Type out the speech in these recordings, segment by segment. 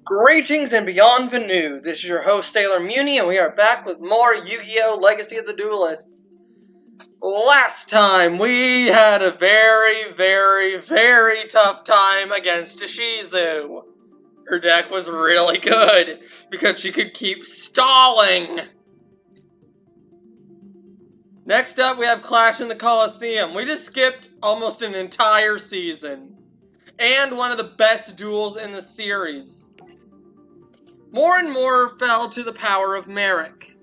Greetings and bienvenue. This is your host Sailor Muni, and we are back with more Yu-Gi-Oh! Legacy of the Duelist. Last time, we had a very tough time against Shizu. Her deck was really good, because she could keep stalling. Next up, we have Clash in the Coliseum. We just skipped almost an entire season. And one of the best duels in the series. More and more fell to the power of Merrick.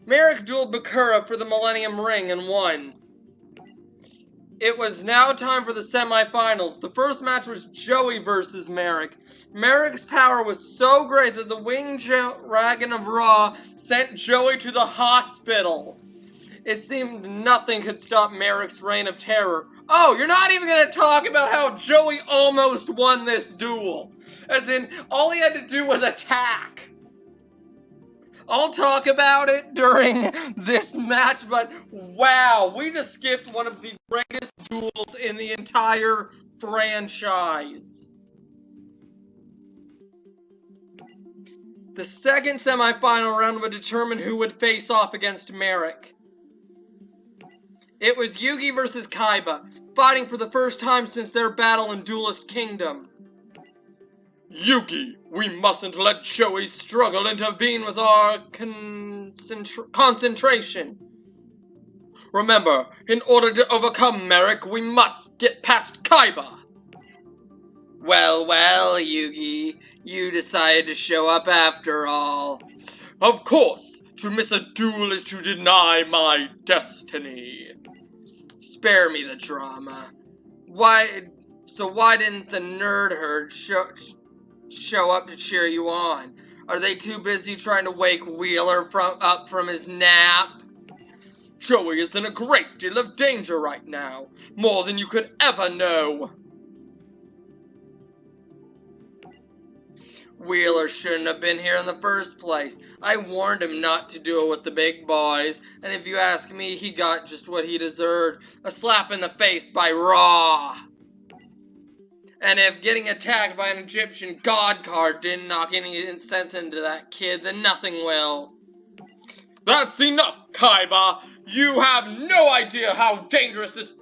Merrick dueled Bakura for the Millennium Ring and won. It was now time for the semifinals. The first match was Joey versus Merrick. Merrick's power was so great that the Winged Dragon of Ra sent Joey to the hospital. It seemed nothing could stop Merrick's reign of terror. Oh, you're not even going to talk about how Joey almost won this duel. As in, all he had to do was attack. I'll talk about it during this match, but wow, we just skipped one of the greatest duels in the entire franchise. The second semifinal round would determine who would face off against Merrick. It was Yugi versus Kaiba, fighting for the first time since their battle in Duelist Kingdom. Yugi, we mustn't let Joey struggle intervene with our concentration. Remember, in order to overcome Merrick, we must get past Kaiba. Well, Yugi, you decided to show up after all. Of course, to miss a duel is to deny my destiny. Spare me the drama. Why didn't the nerd herd show up to cheer you on? Are they too busy trying to wake Wheeler up from his nap? Joey is in a great deal of danger right now, more than you could ever know. Wheeler shouldn't have been here in the first place. I warned him not to do it with the big boys, and if you ask me, he got just what he deserved, a slap in the face by Ra. And if getting attacked by an Egyptian god card didn't knock any sense into that kid, then nothing will. That's enough, Kaiba! You have no idea how dangerous this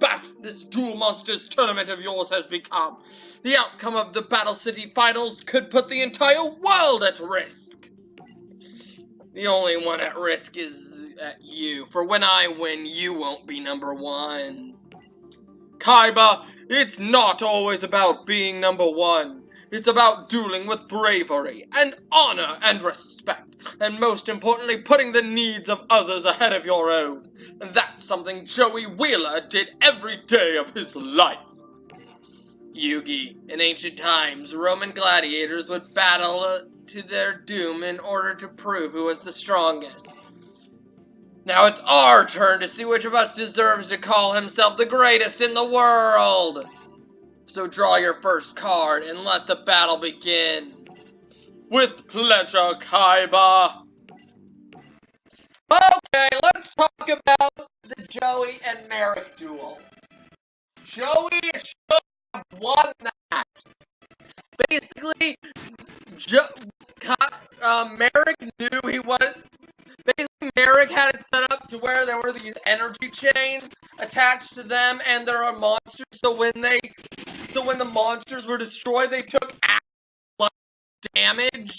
Duel Monsters tournament of yours has become. The outcome of the Battle City Finals could put the entire world at risk. The only one at risk is you, for when I win, you won't be number one. Kaiba, it's not always about being number one. It's about dueling with bravery, and honor, and respect, and most importantly, putting the needs of others ahead of your own. And that's something Joey Wheeler did every day of his life. Yugi, in ancient times, Roman gladiators would battle to their doom in order to prove who was the strongest. Now it's our turn to see which of us deserves to call himself the greatest in the world. So draw your first card and let the battle begin. With pleasure, Kaiba. Okay, let's talk about the Joey and Merrick duel. Joey should have won that. Basically, Merrick knew he was... Basically, Merrick had it set up to where there were these energy chains attached to them, and there are monsters. So when the monsters were destroyed, they took actual damage.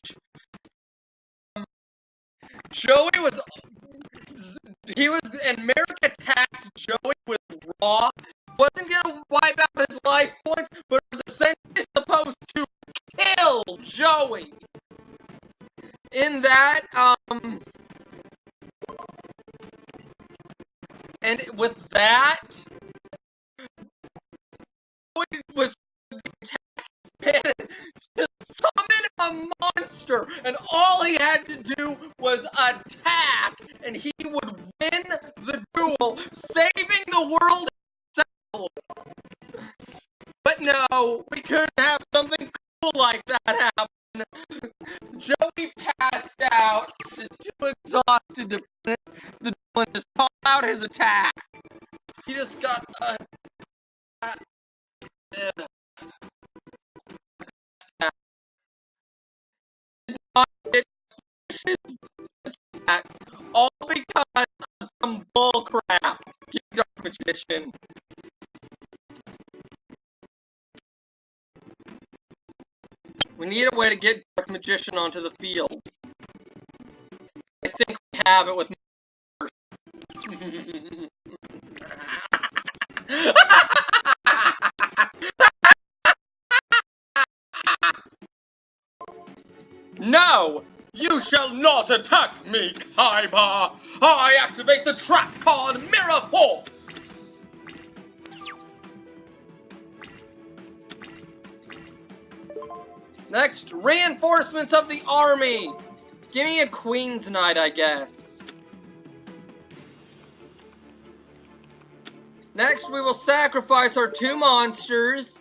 And Merrick attacked Joey with Raw. Wasn't gonna wipe out his life points, but was essentially supposed to kill Joey. In that, and with that, Joey was to summon a monster, and all he had to do was attack, and he would win the duel, saving the world himself. But no, we couldn't have something cool like that happen. Joey passed out, just too exhausted to finish the duel and just call out his attack. He just got dodges attack, all because of some bullcrap. Dark Magician. We need a way to get Dark Magician onto the field. I think we have it with No! You shall not attack me, Kaiba! I activate the trap card Mirror Force! Next, reinforcements of the army! Give me a Queen's Knight, I guess. Next, we will sacrifice our 2 monsters.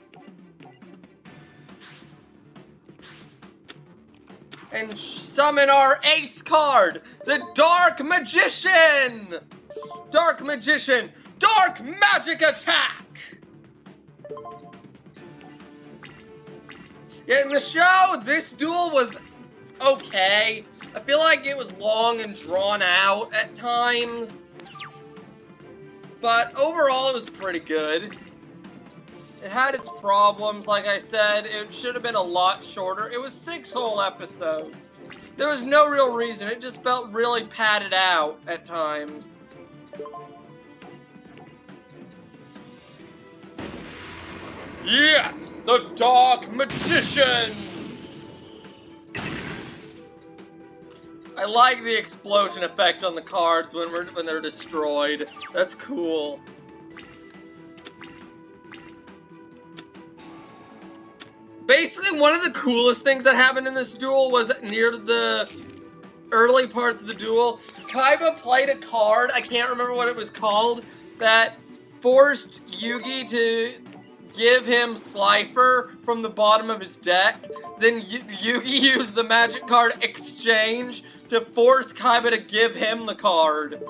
And summon our ace card, the Dark Magician! Dark Magician, Dark Magic Attack! Yeah, in the show, this duel was okay. I feel like it was long and drawn out at times. But overall, it was pretty good. It had its problems, like I said. It should have been a lot shorter. It was 6 whole episodes. There was no real reason. It just felt really padded out at times. Yes! The Dark Magician! I like the explosion effect on the cards when they're destroyed. That's cool. Basically, one of the coolest things that happened in this duel was near the early parts of the duel. Kaiba played a card, I can't remember what it was called, that forced Yugi to give him Slifer from the bottom of his deck. Then Yugi used the magic card Exchange to force Kaiba to give him the card.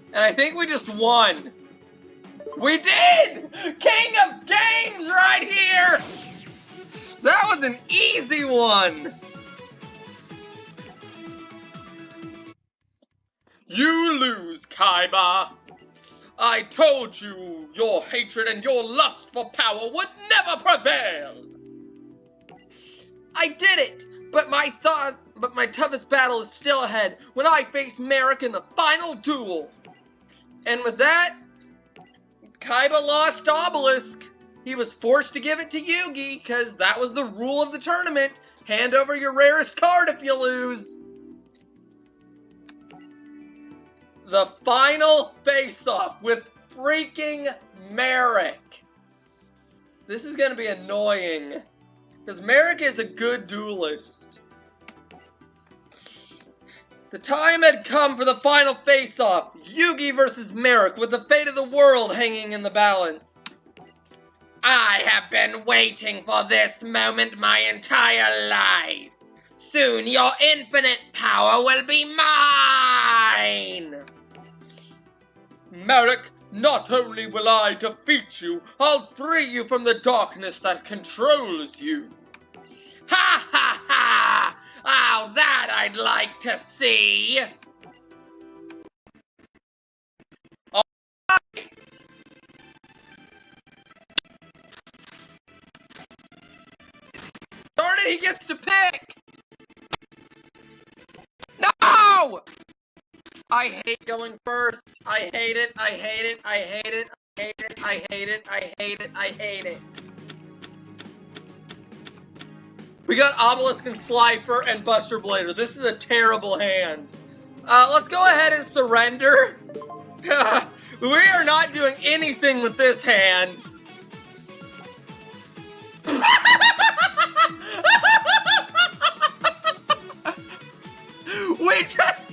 And I think we just won. We did! King of Games right here! That was an easy one! You lose, Kaiba! I told you your hatred and your lust for power would never prevail! I did it! But my toughest battle is still ahead when I face Merrick in the final duel! And with that, Kaiba lost Obelisk. He was forced to give it to Yugi, because that was the rule of the tournament. Hand over your rarest card if you lose. The final face-off with freaking Merrick. This is going to be annoying, because Merrick is a good duelist. The time had come for the final face-off, Yugi versus Merrick, with the fate of the world hanging in the balance. I have been waiting for this moment my entire life. Soon your infinite power will be mine! Merrick, not only will I defeat you, I'll free you from the darkness that controls you. Ha ha ha! Oh, that I'd like to see! Alright! Darn it, he gets to pick! No! I hate going first. I hate it, I hate it, I hate it, I hate it, I hate it, I hate it, I hate it. We got Obelisk and Slifer and Buster Blader. This is a terrible hand. Let's go ahead and surrender. We are not doing anything with this hand. We just...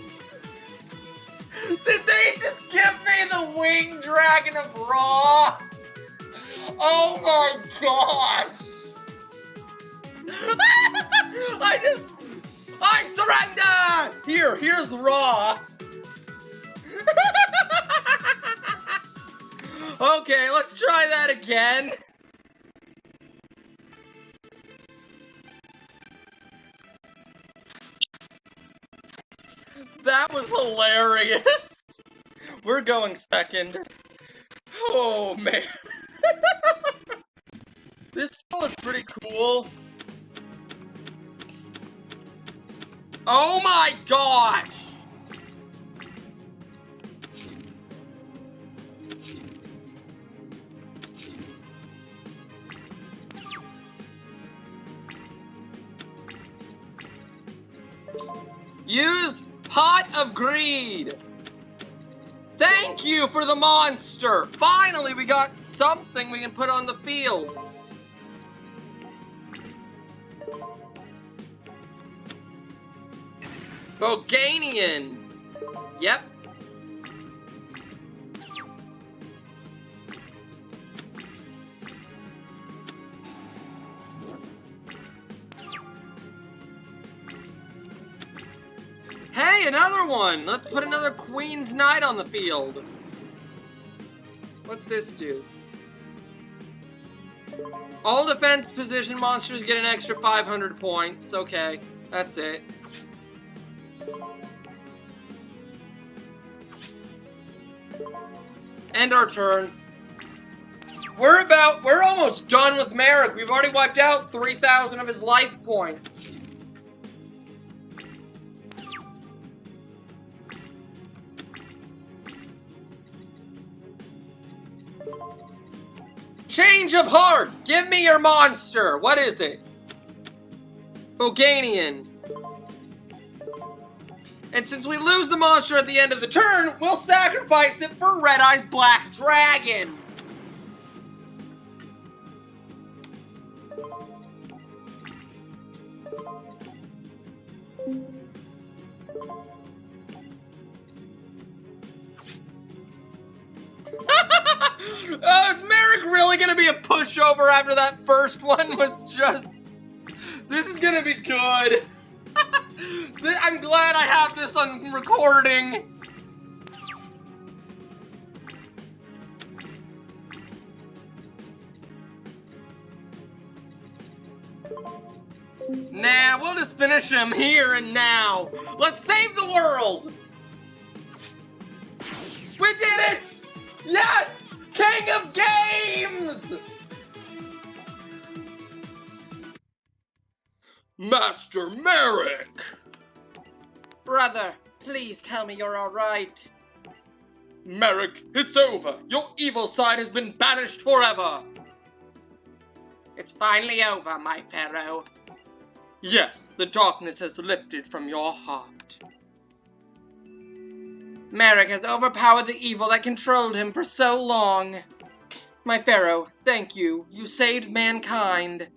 Did they just give me the Winged Dragon of Ra? Oh my god! I surrender! Here's Raw. Okay, let's try that again. That was hilarious. We're going second. Oh, man. This one was pretty cool. Oh my gosh! Use Pot of Greed. Thank you for the monster. Finally, we got something we can put on the field. Boganian. Yep. Hey, another one! Let's put another Queen's Knight on the field. What's this do? All defense position monsters get an extra 500 points. Okay, that's it. End our turn. We're almost done with Merrick. We've already wiped out 3,000 of his life points. Change of heart! Give me your monster! What is it? Boganian. And since we lose the monster at the end of the turn, we'll sacrifice it for Red Eye's Black Dragon. Is Merrick really gonna be a pushover after that first one was just... This is gonna be good. I'm glad I have this on recording. Nah, we'll just finish him here and now. Let's save the world. We did it! Yes! King of Games! Master Merrick! Brother, please tell me you're alright. Merrick, it's over. Your evil side has been banished forever. It's finally over, my Pharaoh. Yes, the darkness has lifted from your heart. Merrick has overpowered the evil that controlled him for so long. My Pharaoh, thank you. You saved mankind.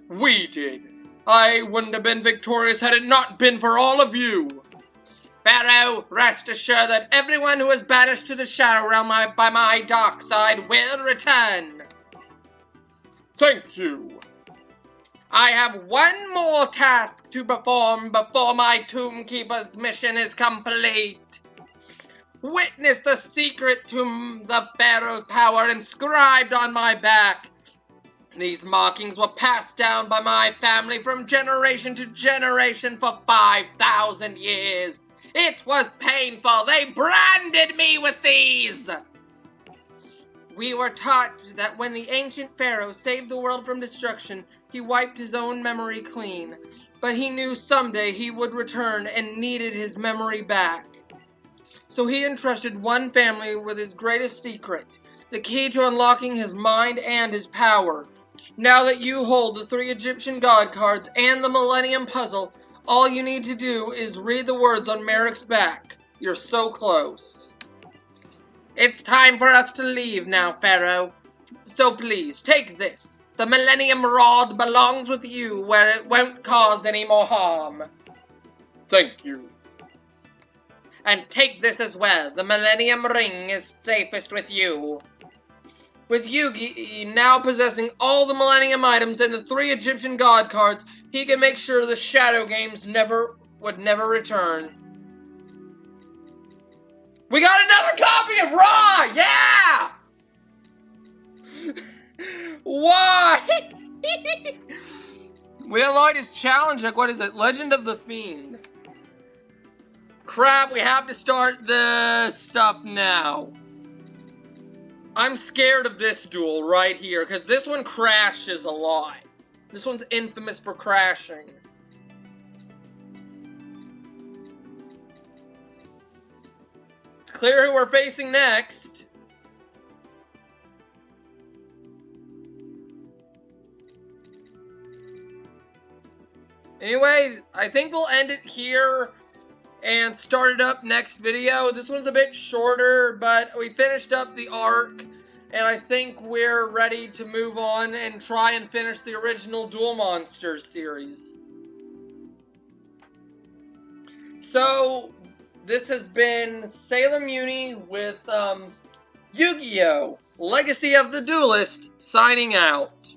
We did. I wouldn't have been victorious had it not been for all of you. Pharaoh, rest assured that everyone who is banished to the Shadow Realm by my dark side will return. Thank you. I have one more task to perform before my Tomb Keeper's mission is complete. Witness the secret to the Pharaoh's power inscribed on my back. These markings were passed down by my family from generation to generation for 5,000 years. It was painful. They branded me with these. We were taught that when the ancient Pharaoh saved the world from destruction, he wiped his own memory clean. But he knew someday he would return and needed his memory back. So he entrusted one family with his greatest secret, the key to unlocking his mind and his power. Now that you hold the 3 Egyptian god cards and the Millennium Puzzle, all you need to do is read the words on Merrick's back. You're so close. It's time for us to leave now, Pharaoh. So please, take this. The Millennium Rod belongs with you where it won't cause any more harm. Thank you. And take this as well. The Millennium Ring is safest with you. With Yugi now possessing all the Millennium items and the 3 Egyptian god cards, he can make sure the Shadow Games would never return. We got another copy of Raw! Yeah! Why? We unlocked his challenge, like what is it? Legend of the Fiend. crap, we have to start the stuff now. I'm scared of this duel right here, because this one crashes a lot. This one's infamous for crashing. It's clear who we're facing next. Anyway, I think we'll end it here and start it up next video. This one's a bit shorter, but we finished up the arc, and I think we're ready to move on and try and finish the original Duel Monsters series. So, this has been Sailor Muni with Yu-Gi-Oh! Legacy of the Duelist, signing out.